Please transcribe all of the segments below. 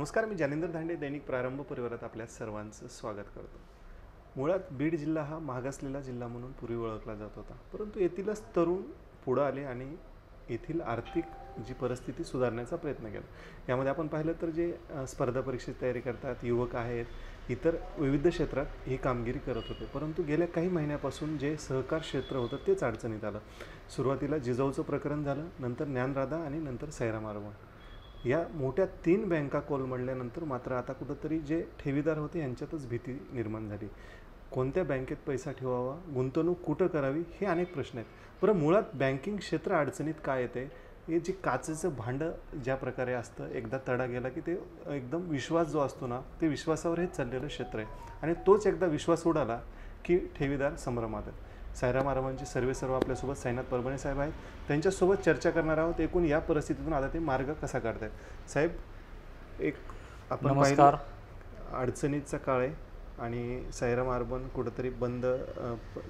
नमस्कार, मी जालिंदर धांडे. दैनिक प्रारंभ परिवारात आपल्या सर्वांचं स्वागत करतो. मुळात बीड जिल्हा हा मागासलेला जिल्हा म्हणून पूर्वी ओळखला जात होता, परंतु येथीलच तरुण पुढे आले आणि येथील आर्थिक जी परिस्थिती सुधारण्याचा प्रयत्न केला. यामध्ये आपण पाहिलं तर जे स्पर्धा परीक्षेची तयारी करतात युवक आहेत, इतर विविध क्षेत्रात ही कामगिरी करत होते, परंतु गेल्या काही महिन्यापासून जे सहकार क्षेत्र होतं तेच अडचणीत आलं. सुरुवातीला जिजाऊचं प्रकरण झालं, नंतर ज्ञानराधा आणि नंतर सैरामारवण या मोठ्या 3 बँका कोलमडल्यानंतर मात्र आता कुठंतरी जे ठेवीदार होते यांच्यातच भीती निर्माण झाली. कोणत्या बँकेत पैसा ठेवावा, गुंतवणूक कुठं करावी, हे अनेक प्रश्न आहेत. बरं, मुळात बँकिंग क्षेत्र अडचणीत का येते? हे जे काचेचं भांडं ज्या प्रकारे असतं, एकदा तडा गेला की ते एकदम विश्वास जो असतो ना, ते विश्वासावर हे चाललेलं क्षेत्र आहे आणि तोच एकदा विश्वास उडाला की ठेवीदार संभ्रमात आहेत. सैरामारवांचे सर्व आपल्यासोबत साईनाथ परभणे साहेब आहेत, त्यांच्यासोबत चर्चा करणार आहोत. एकूण या परिस्थितीतून आता ते मार्ग कसा काढतायत. साहेब, एक आपण नमस्कार. अडचणीचा काळ आहे आणि सैरामारवण कुठंतरी बंद,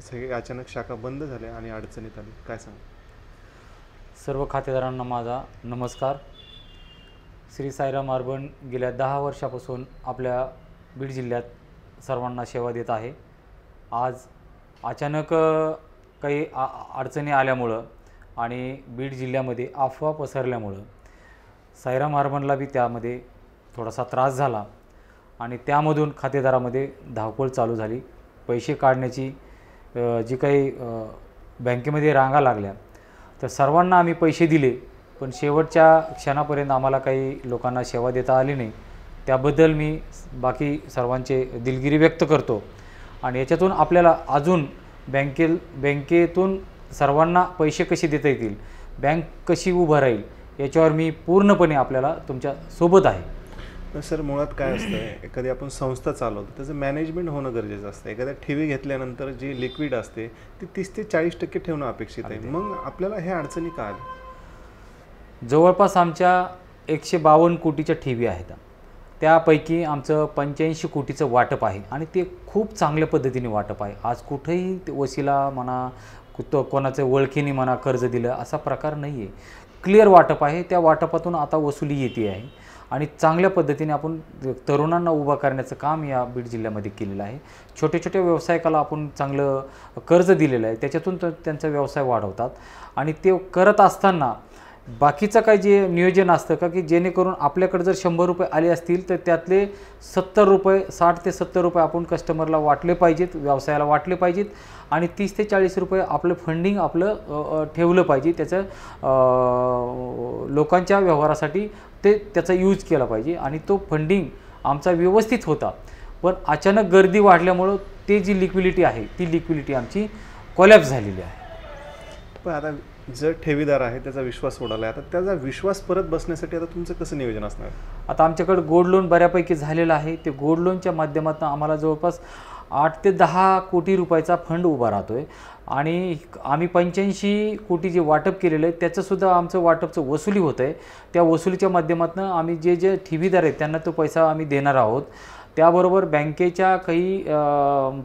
सगळे अचानक शाखा बंद झाल्या आणि अडचणीत आली, काय सांग? सर्व खातेदारांना माझा नमस्कार. श्री सैरामारवण गेल्या 10 वर्षापासून आपल्या बीड जिल्ह्यात सर्वांना सेवा देत आहे. आज अचानक काही अडचणी आल्यामुळं आणि बीड जिल्ह्यामध्ये अफवा पसरल्यामुळं सैरामारवणला बी त्यामध्ये थोडासा त्रास झाला आणि त्यामधून खातेदारामध्ये धावपळ चालू झाली. पैसे काढण्याची जी काही बँकेमध्ये रांगा लागल्या, तर सर्वांना आम्ही पैसे दिले, पण शेवटच्या क्षणापर्यंत आम्हाला काही लोकांना सेवा देता आली नाही. त्याबद्दल मी बाकी सर्वांचे दिलगिरी व्यक्त करतो आणि याच्यातून आपल्याला अजून बँकेतून सर्वांना पैसे कसे देता येतील, बँक कशी उभं राहील, याच्यावर मी पूर्णपणे आपल्याला तुमच्या सोबत आहे. सर, मुळात काय असतं, एखादी आपण संस्था चालवतो त्याचं मॅनेजमेंट होणं गरजेचं असतं. एखाद्या ठेवी घेतल्यानंतर जी लिक्विड असते ती 30 ते 40% ठेवणं अपेक्षित आहे. मग आपल्याला ह्या अडचणी का आल्या? जवळपास आमच्या 152 कोटीच्या ठेवी आहेत. त्यापैकी आमचं 85 कोटीचं वाटप आहे आणि ते खूप चांगल्या पद्धतीने वाटप आहे. आज कुठेही वशिला म्हणा, कोणाचं ओळखीने म्हणा कर्ज दिलं असा प्रकार नाही आहे. क्लिअर वाटप आहे. त्या वाटपातून आता वसुली येते आहे आणि चांगल्या पद्धतीने आपण तरुणांना उभा करण्याचं काम या बीड जिल्ह्यामध्ये केलेलं आहे. छोट्या छोट्या व्यावसायिकाला आपण चांगलं कर्ज दिलेलं आहे, त्याच्यातून त्यांचा व्यवसाय वाढवतात आणि ते करत असताना बाकीचं काय जे नियोजन असतं का, की जेणेकरून आपल्याकडे जर 100 रुपये आले असतील तर त्यातले 70 रुपये, 60 ते 70 रुपये आपण कस्टमरला वाटले पाहिजेत, व्यवसायाला वाटले पाहिजेत आणि 30 ते 40 रुपये आपलं फंडिंग आपलं ठेवलं पाहिजे. त्याचं लोकांच्या व्यवहारासाठी त्याचा यूज केला पाहिजे आणि तो फंडिंग आमचा व्यवस्थित होता. पण अचानक गर्दी वाढल्यामुळं ते जी लिक्विडिटी आहे ती लिक्विडिटी आमची कोलॅप्स झालेली आहे. पण आता जर ठेवीदार आहे त्याचा विश्वास उडाला आहे, आता त्याचा विश्वास परत बसण्यासाठी आता तुमचं कसं नियोजन असणार? आता आमच्याकडे गोल्ड लोन बऱ्यापैकी झालेलं आहे. ते गोल्ड लोनच्या माध्यमातून आम्हाला जवळपास 8 ते 10 कोटी रुपयाचा फंड उभा राहतो आहे आणि आम्ही 85 कोटी जे वाटप केलेलं आहे त्याचंसुद्धा आमचं वाटपचं वसुली होतं आहे. त्या वसुलीच्या माध्यमातून आम्ही जे ठेवीदार आहेत त्यांना तो पैसा आम्ही देणार आहोत. त्याबरोबर बँकेच्या काही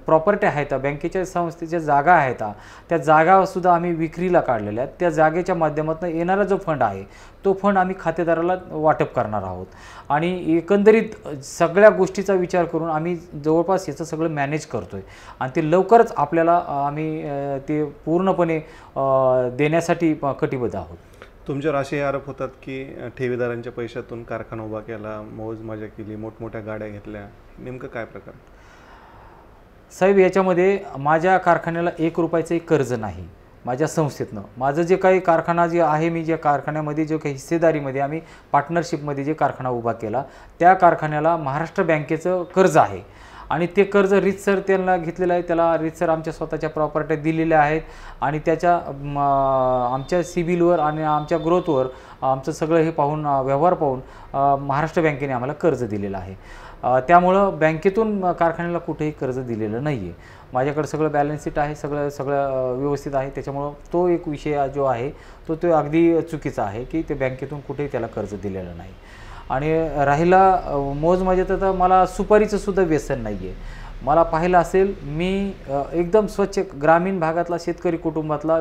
प्रॉपर्टी आहेत, बँकेच्या संस्थेच्या जागा आहेत, त्या जागासुद्धा आम्ही विक्रीला काढलेल्या आहेत. त्या जागेच्या माध्यमातून येणारा जो फंड आहे तो फंड आम्ही खातेदाराला वाटप करणार आहोत आणि एकंदरीत सगळ्या गोष्टीचा विचार करून आम्ही जवळपास याचं सगळं मॅनेज करतो आहे आणि ते लवकरच आपल्याला आम्ही ते पूर्णपणे देण्यासाठी कटिबद्ध आहोत. तुमच्यावर असे आरोप होतात की ठेवीदारांच्या पैशातून कारखाना उभा केला, मौज मजा केली, मोठमोठ्या गाड्या घेतल्या, नेमकं काय प्रकार? साहेब, याच्यामध्ये माझ्या कारखान्याला 1 रुपयाचंही कर्ज नाही. माझ्या संस्थेतनं माझं जे काही कारखाना जे आहे, मी ज्या कारखान्यामध्ये जो काही हिस्सेदारीमध्ये आम्ही पार्टनरशिपमध्ये जे कारखाना उभा केला त्या कारखान्याला महाराष्ट्र बँकेचं कर्ज आहे आणि ते कर्ज रीतसर त्यांना घेतलेलं आहे. त्याला रीतसर आमच्या स्वतःच्या प्रॉपर्ट्या दिलेल्या आहेत आणि त्याच्या आमच्या सिबिलवर आणि आमच्या ग्रोथवर आमचं सगळं हे पाहून, व्यवहार पाहून महाराष्ट्र बँकेने आम्हाला कर्ज दिलेलं आहे. त्यामुळं बँकेतून कारखान्याला कुठेही कर्ज दिलेलं नाही आहे. माझ्याकडे सगळं बॅलन्स शीट आहे, सगळं व्यवस्थित आहे. त्याच्यामुळं तो एक विषय जो आहे तो अगदी चुकीचा आहे की ते बँकेतून कुठेही त्याला कर्ज दिलेलं नाही. आणि राहिला मौज मजेत, तर मला सुपारीचं सुद्धा व्यसन नाही आहे. मला पाहिलं असेल, मी एकदम स्वच्छ ग्रामीण भागातला शेतकरी कुटुंबातला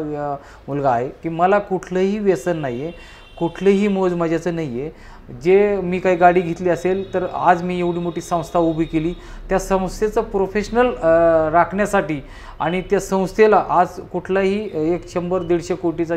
मुलगा आहे की मला कुठलंही व्यसन नाही आहे. कुठलेही मोजमाजाचं नाही आहे. जे मी काही गाडी घेतली असेल तर आज मी एवढी मोठी संस्था उभी केली, त्या संस्थेचं प्रोफेशनल राखण्यासाठी आणि त्या संस्थेला आज कुठलाही एक 100-150 कोटीचा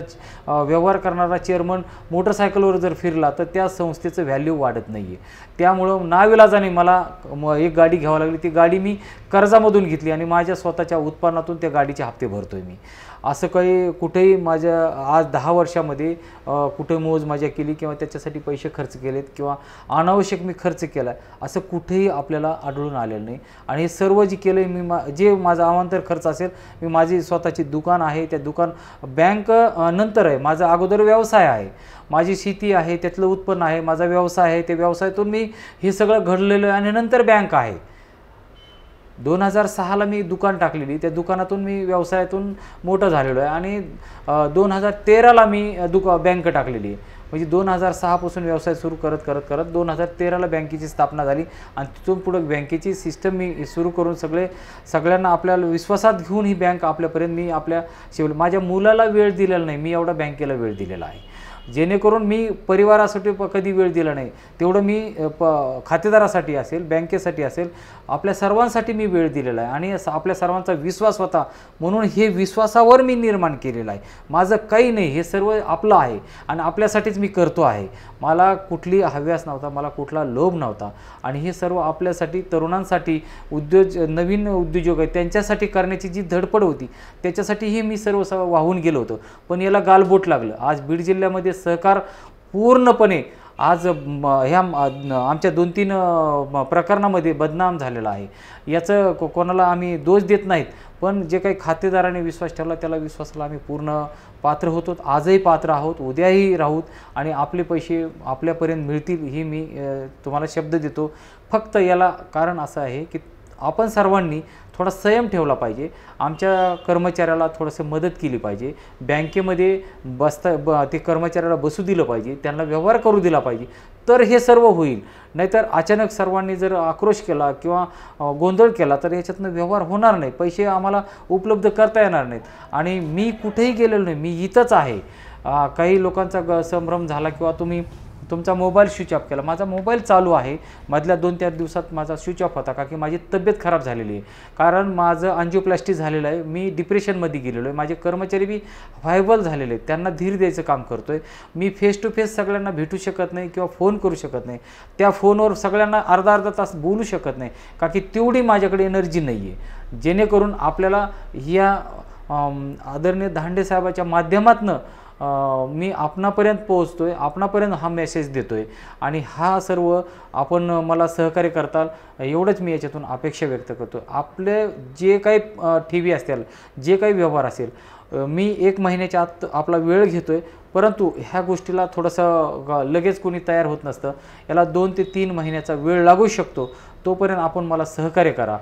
व्यवहार करणारा चेअरमन मोटरसायकलवर जर फिरला तर त्या संस्थेचं व्हॅल्यू वाढत नाही आहे. त्यामुळं नाविलाजाने मला एक गाडी घ्यावी लागली. ती गाडी मी कर्जामधून घेतली आणि माझ्या स्वतःच्या उत्पन्नातून त्या गाडीचे हप्ते भरतो आहे मी. असं काही कुठेही माझ्या आज 10 वर्षामध्ये कुठे मोजमजा केली किंवा त्याच्यासाठी पैसे खर्च केलेत किंवा अनावश्यक मी खर्च केला असं कुठेही आपल्याला आढळून आलेलं नाही. आणि हे सर्व जे केलं मी जे माझा अवांतर खर्च असेल, मी माझी स्वतःची दुकान आहे, त्या दुकान बँक नंतर आहे, माझा अगोदर व्यवसाय आहे, माझी शेती आहे, त्यातलं उत्पन्न आहे, माझा व्यवसाय आहे, त्या व्यवसायातून मी हे सगळं घडलेलं आहे आणि नंतर बँक आहे. 2006ला मी दुकान टाकलेली, त्या दुकानातून मी व्यवसायातून मोठं झालेलो आहे आणि 2013ला मी बँक टाकलेली आहे. म्हणजे 2006 पासून व्यवसाय सुरू करत 2013ला बँकेची स्थापना झाली आणि तिथून पुढे बँकेची सिस्टम मी सुरू करून सगळ्यांना आपल्याला विश्वासात घेऊन ही बँक आपल्यापर्यंत मी शेवटी माझ्या मुलाला वेळ दिलेला नाही, मी एवढा बँकेला वेळ दिलेला आहे. जेणेकरून मी परिवारासाठी कधी वेळ दिला नाही तेवढं मी खातेदारासाठी असेल, बँकेसाठी असेल, आपल्या सर्वांसाठी मी वेळ दिलेला आहे. आणि आपल्या सर्वांचा विश्वास होता म्हणून हे विश्वासावर मी निर्माण केलेलं आहे. माझं काही नाही, हे सर्व आपलं आहे आणि आपल्यासाठीच मी करतो आहे. मला कुठली हव्यास नव्हता, मला कुठला लोभ नव्हता आणि हे सर्व आपल्यासाठी, तरुणांसाठी, नवीन उद्योजक आहेत त्यांच्यासाठी करण्याची जी धडपड होती त्याच्यासाठीही मी सर्व वाहून गेलो होतो. पण याला गालबोट लागलं. आज बीड जिल्ह्यामध्ये सहकार पूर्णपणे आज ह्या आमच्या 2-3 प्रकरणामध्ये बदनाम झालेला आहे. याचं कोणाला आम्ही दोष देत नाहीत, पण जे काही खातेदाराने विश्वास ठेवला त्याला विश्वासाला आम्ही पूर्ण पात्र होतो, आजही पात्र आहोत, उद्याही राहूत आणि आपले पैसे आपल्यापर्यंत मिळतील ही मी तुम्हाला शब्द देतो. फक्त याला कारण असं आहे की आपण सर्वांनी थोडा संयम ठेवला पाहिजे. आमच्या कर्मचाऱ्याला थोडंसं मदत केली पाहिजे. बँकेमध्ये ते कर्मचाऱ्याला बसू दिलं पाहिजे, त्यांना व्यवहार करू दिला पाहिजे, तर हे सर्व होईल. नाहीतर अचानक सर्वांनी जर आक्रोश केला किंवा गोंधळ केला तर याच्यातनं व्यवहार होणार नाही, पैसे आम्हाला उपलब्ध करता येणार नाहीत. आणि मी कुठेही गेलेलो नाही, मी इथंच आहे. काही लोकांचा संभ्रम झाला किंवा तुमचा मोबाईल स्विच ऑफ केला. माझा मोबाईल चालू आहे. मधल्या 2-4 दिवसात माझा स्विच ऑफ होता का की माझी तब्येत खराब झालेली आहे, कारण माझं अँजिओप्लास्टी झालेलं आहे, मी डिप्रेशनमध्ये गेलेलो आहे. माझे कर्मचारी बी व्हायबल झालेले आहेत, त्यांना धीर द्यायचं काम करतो आहे. मी फेस टू फेस सगळ्यांना भेटू शकत नाही किंवा फोन करू शकत नाही, त्या फोनवर सगळ्यांना अर्धा तास बोलू शकत नाही का की तेवढी माझ्याकडे एनर्जी नाही आहे. जेणेकरून आपल्याला या आदरणीय धांडे साहेबाच्या माध्यमातून मी आपणापर्यंत पोहोचतो आहे, आपणापर्यंत हा मेसेज देतो आहे आणि हा सर्व आपण मला सहकार्य करताल एवढंच मी याच्यातून अपेक्षा व्यक्त करतो. आपले जे काही ठेवी असतील, जे काही व्यवहार असेल, मी 1 महिन्याच्या आत आपला वेळ घेतो आहे, परंतु ह्या गोष्टीला थोडंसं लगेच कोणी तयार होत नसतं. याला 2 ते 3 महिन्याचा वेळ लागू शकतो. तोपर्यंत आपण मला सहकार्य करा,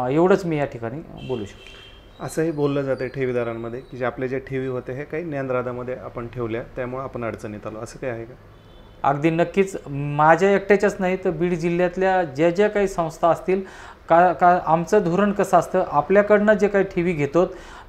एवढंच मी या ठिकाणी बोलू शकतो. असंही बोललं जाते ठेवीदारांमध्ये की जे आपले जे ठेवी होते हे काही ज्ञानराधामध्ये आपण ठेवल्या, त्यामुळे आपण अडचणीत आलो, असं काही आहे का? अगदी नक्कीच. माझ्या एकट्याच्याच नाही तर बीड जिल्ह्यातल्या ज्या काही संस्था असतील, का आमचं धोरण कसं असतं, आपल्याकडनं जे काही ठेवी घेतो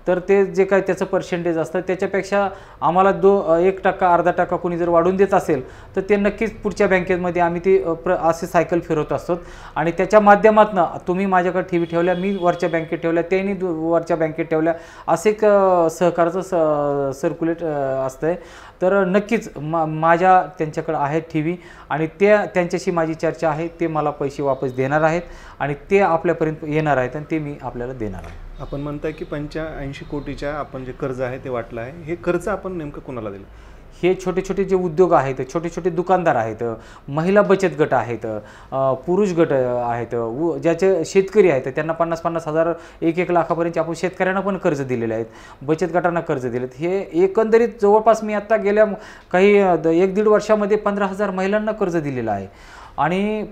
तर ते जे काही त्याचं पर्सेंटेज असतं त्याच्यापेक्षा आम्हाला 1% अर्धा टक्का कोणी जर वाढून देत असेल तर ते नक्कीच पुढच्या बँकेमध्ये आम्ही ते असे सायकल फिरवत असतो. आणि त्याच्या माध्यमातून तुम्ही माझ्याकडे ठेवी ठेवल्या, मी वरच्या बँकेत ठेवल्या, त्यांनी वरच्या बँकेत ठेवल्या, असे एक सहकाराचं सर्क्युलेट असतं आहे. तर नक्कीच माझ्या त्यांच्याकडे आहेत ठेवी आणि त्यांच्याशी माझी चर्चा आहे. ते मला पैसे वापस देणार आहेत आणि ते आपल्यापर्यंत येणार आहेत आणि ते मी आपल्याला देणार आहे. आपण म्हणताय की 85 कोटीच्या आपण जे कर्ज आहे ते वाटलं आहे, हे कर्ज आपण नेमकं कोणाला दिलं? हे छोटे छोटे जे उद्योग आहेत, छोटे छोटे दुकानदार आहेत, महिला बचत गट आहेत, पुरुष गट आहेत, ज्याचे शेतकरी आहेत त्यांना 50-50 हजार 1-1 लाखापर्यंत आपण शेतकऱ्यांना पण कर्ज दिलेले आहेत, बचत गटांना कर्ज दिलेत. हे एकंदरीत जवळपास मी आत्ता गेल्या काही 1-1.5 वर्षामध्ये 15,000 महिलांना कर्ज दिलेलं आहे. आणि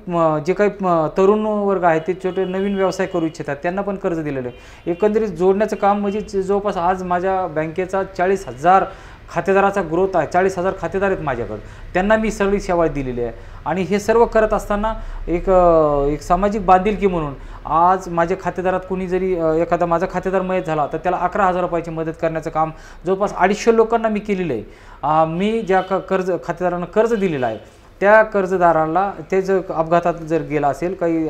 जे काही तरुण वर्ग आहे ते छोटे नवीन व्यवसाय करू इच्छितात त्यांना पण कर्ज दिलेलं आहे. एकंदरीत जोडण्याचं काम म्हणजे जवळपास आज माझ्या बँकेचा 40,000 खातेदाराचा ग्रोथ आहे, 40,000 खातेदार आहेत माझ्याकडं, त्यांना मी सगळी सेवा दिलेली आहे. आणि हे सर्व करत असताना एक सामाजिक बांधिलकी म्हणून आज माझ्या खातेदारात कुणी जरी एखादा माझा खातेदार मयत झाला तर त्याला 11,000 रुपयाची मदत करण्याचं काम जवळपास 250 लोकांना मी केलेलं आहे. मी ज्या खातेदारांना कर्ज दिलेलं आहे त्या कर्जदाराला ते जर अपघातात जर गेला असेल, काही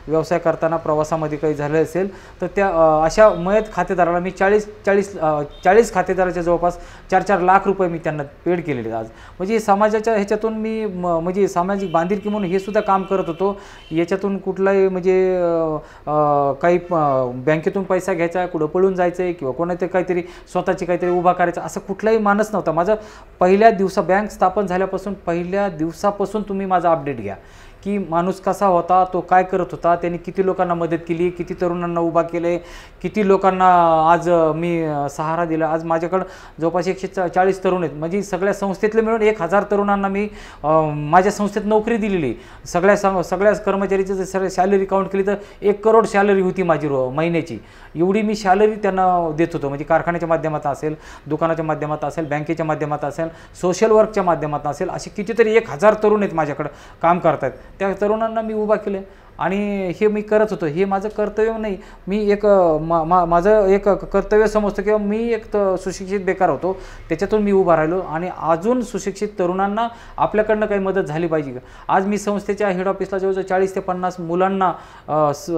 व्यवसाय करताना प्रवासामध्ये काही झालं असेल तर त्या अशा मयत खातेदाराला मी 40 खातेदाराच्या जवळपास 4-4 लाख रुपये मी त्यांना पेड केलेले आज. म्हणजे समाजाच्या ह्याच्यातून मी म्हणजे सामाजिक बांधिलकी म्हणून हे सुद्धा काम करत होतो. याच्यातून कुठलाही म्हणजे काही बँकेतून पैसा घ्यायचा, कुठं पळून जायचं आहे किंवा कोणाचं काहीतरी स्वतःची काहीतरी उभा करायचं असं कुठलाही मानस नव्हता माझं. पहिल्या दिवसा बँक स्थापन झाल्यापासून पहिल्या दिवसापासून तुम्ही माझा अपडेट घ्या की माणूस कसा होता, तो काय करत होता, त्यांनी किती लोकांना मदत केली, किती तरुणांना उभा केले, किती लोकांना आज मी सहारा दिला. आज माझ्याकडं जवळपास 140 तरुण आहेत. म्हणजे सगळ्या संस्थेतले मिळून 1000 तरुणांना मी माझ्या संस्थेत नोकरी दिलेली. सगळ्या कर्मचारीची जर सॅलरी काउंट केली तर 1 करोड सॅलरी होती माझी महिन्याची. एवढी मी सॅलरी त्यांना देत होतो. म्हणजे कारखान्याच्या माध्यमातून असेल, दुकानाच्या माध्यमातून असेल, बँकेच्या माध्यमातून असेल, सोशल वर्कच्या माध्यमातून असेल, असे कितीतरी 1000 तरुण आहेत माझ्याकडं काम करत आहेत. त्या तरुणांना मी उभा केले आणि हे मी करत होतो. हे माझं कर्तव्य नाही, मी एक माझं एक कर्तव्य समजतो किंवा मी एक सुशिक्षित बेकार होतो त्याच्यातून मी उभा राहिलो. आणि अजून सुशिक्षित तरुणांना आपल्याकडनं काही मदत झाली पाहिजे का. आज मी संस्थेच्या हेड ऑफिसला जवळजवळ 40 ते 50 मुलांना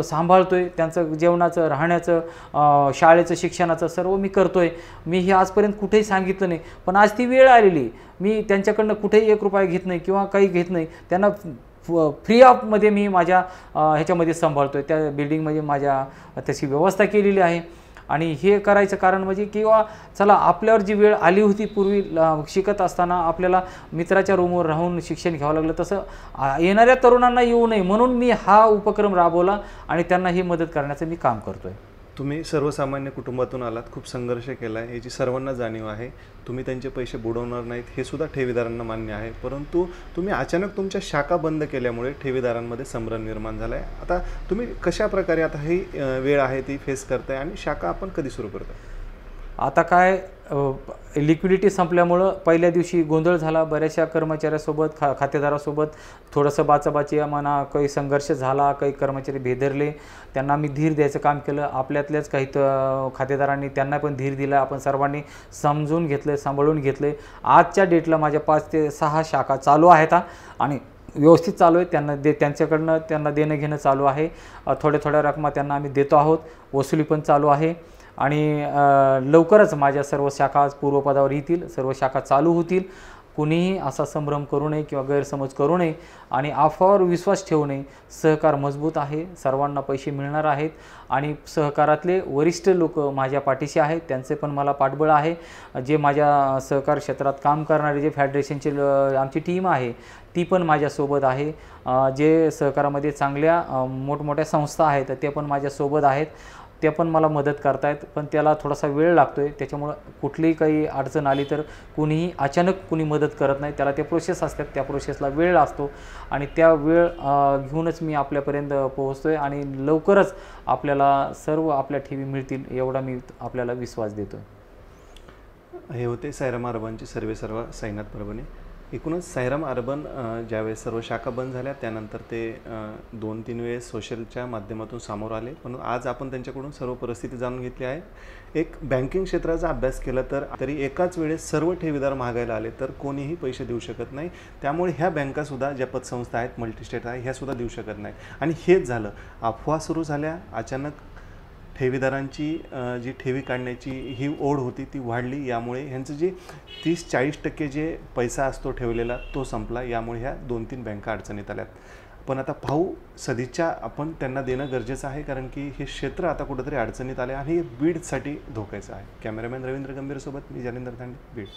सांभाळतोय. त्यांचं जेवणाचं, राहण्याचं, शाळेचं, शिक्षणाचं सर्व मी करतोय. मी हे आजपर्यंत कुठेही सांगितलं नाही, पण आज ती वेळ आलेली. मी त्यांच्याकडनं कुठेही 1 रुपया घेत नाही किंवा काही घेत नाही. त्यांना फ्री ऑफमध्ये मी माझ्या ह्याच्यामध्ये सांभाळतो आहे. त्या बिल्डिंगमध्ये माझ्या तशी व्यवस्था केलेली आहे. आणि हे करायचं कारण म्हणजे किंवा चला आपल्यावर जी वेळ आली होती पूर्वी शिकत असताना आपल्याला मित्राच्या रूमवर राहून शिक्षण घ्यावं लागलं, तसं येणाऱ्या तरुणांना येऊ नये म्हणून मी हा उपक्रम राबवला आणि त्यांना ही मदत करण्याचं मी काम करतो आहे. तुम्ही सर्वसामान्य कुटुंबातून आलात, खूप संघर्ष केला आहे, याची सर्वांना जाणीव आहे. तुम्ही त्यांचे पैसे बुडवणार नाहीत हे सुद्धा ठेवीदारांना मान्य आहे. परंतु तुम्ही अचानक तुमच्या शाखा बंद केल्यामुळे ठेवीदारांमध्ये संभ्रम निर्माण झाला आहे. आता तुम्ही कशा प्रकारे आता ही वेळ आहे ती फेस करताय आणि शाखा आपण कधी सुरू करताय? आता काय लिक्विडिटी संपल्यामुळं पहिल्या दिवशी गोंधळ झाला. बऱ्याचशा कर्मचाऱ्यासोबत खातेदारासोबत थोडंसं बाचाबाची म्हणा, काही संघर्ष झाला, काही कर्मचारी भेदरले. त्यांना मी धीर द्यायचं काम केलं. आपल्यातल्याच काही खातेदारांनी त्यांना पण धीर दिला. आपण सर्वांनी समजून घेतलं, सांभाळून घेतले. आजच्या डेटला माझ्या 5 ते 6 शाखा चालू आहेत आणि व्यवस्थित चालू आहे. त्यांच्याकडनं त्यांना देणं घेणं चालू आहे. थोड्या रकमा त्यांना आम्ही देतो आहोत. वसुली पण चालू आहे. आणि लवकरच माझ्या सर्व शाखा पूर्वपदावर येतील, सर्व शाखा चालू होतील. कुणीही असा संभ्रम करू नये किंवा गैरसमज करू नये आणि अफवावर विश्वास ठेवू नये. सहकार मजबूत आहे, सर्वांना पैसे मिळणार आहेत आणि सहकारातले वरिष्ठ लोक माझ्या पाठीशी आहेत. त्यांचे पण मला पाठबळ आहे. जे माझ्या सहकार क्षेत्रात काम करणारे जे फेडरेशनचे आमची टीम आहे ती पण माझ्यासोबत आहे. जे सहकारामध्ये चांगल्या मोठमोठ्या संस्था आहेत ते पण माझ्यासोबत आहेत. ते पण मला मदत करतायत, पण त्याला थोडासा वेळ लागतो आहे. त्याच्यामुळं कुठलीही काही अडचण आली तर कुणीही अचानक कुणी मदत करत नाही. त्याला ते प्रोसेस असतात, त्या प्रोसेसला वेळ असतो आणि त्या वेळ घेऊनच मी आपल्यापर्यंत पोहोचतो आहे आणि लवकरच आपल्याला सर्व आपल्या ठेवी मिळतील एवढा मी आपल्याला विश्वास देतो आहे. हे होते सायराम अर्बनचे सर्वेसर्वा साईनाथ परभणी. एकूणच सायराम अर्बन ज्यावेळेस सर्व शाखा बंद झाल्या त्यानंतर ते 2-3 वेळेस सोशलच्या माध्यमातून समोर आले. पण आज आपण त्यांच्याकडून सर्व परिस्थिती जाणून घेतली आहे. एक बँकिंग क्षेत्राचा अभ्यास केला तर तरी एकाच वेळेस सर्व ठेवीदार मागायला आले तर कोणीही पैसे देऊ शकत नाही. त्यामुळे ह्या बँकासुद्धा ज्या पतसंस्था आहेत, मल्टीस्टेट आहे, ह्यासुद्धा देऊ शकत नाही. आणि हेच झालं, अफवा सुरू झाल्या. अचानक ठेवीदारांची जी ठेवी काढण्याची ही ओढ होती ती वाढली. यामुळे ह्यांचं जे 30-40% जे पैसा असतो ठेवलेला तो संपला. यामुळे ह्या 2-3 बँका अडचणीत आल्यात. पण आता पाहू, सदिच्छा आपण त्यांना देणं गरजेचं आहे, कारण की हे क्षेत्र आता कुठंतरी अडचणीत आले आणि हे बीडसाठी धोक्याचं आहे. कॅमेरामॅन रवींद्र गंभीरसोबत मी जालिंदर धांडे, बीड.